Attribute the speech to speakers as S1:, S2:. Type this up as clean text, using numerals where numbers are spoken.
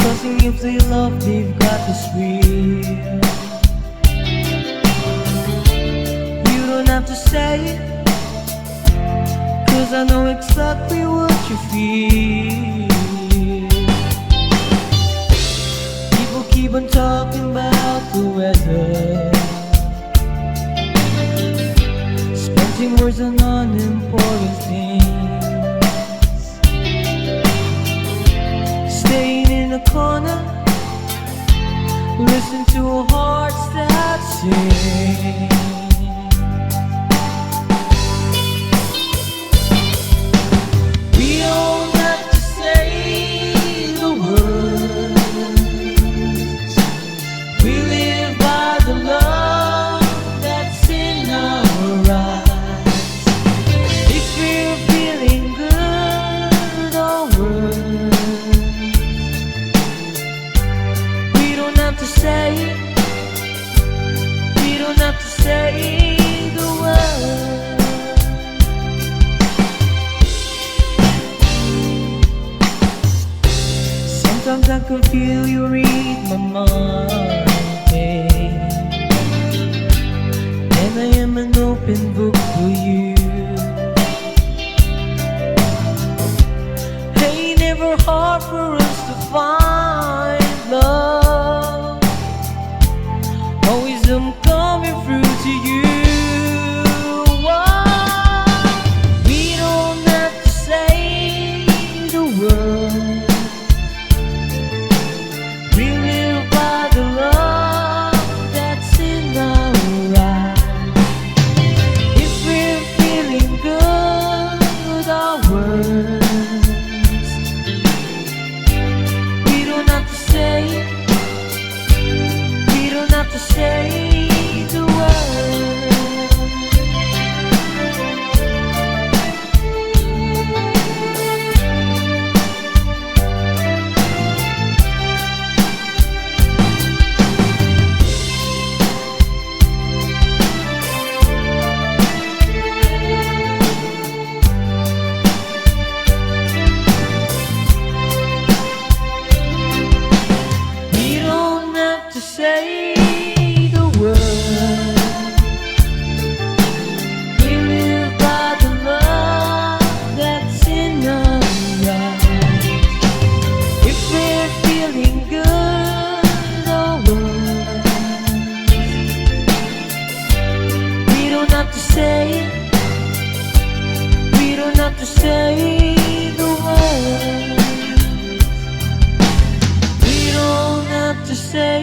S1: Discussing if they love, they've got this real. You don't have to say it, 'cause I know exactly what you feel. People keep on talking about the weather, spending words on unimportant things, staying in a corner, listen to hearts that sing. We don't have to say the words, we live by the love that's in our eyes. If we're feeling good or worse, we don't have to say it, we don't have to say the word. Sometimes I can feel you read my mind, babe, and I am an open book for you. Ain't never hard for us to find love, always I'm coming through to you. We don't have to say the words, we live by the love that's in our eyes. If we're feeling good or worse, we don't have to say it, we don't have to say the word. We don't have to say the word, we live by the love that's in our eyes. If we're feeling good or worse, we don't have to say it, we don't have to say the word. We don't have to say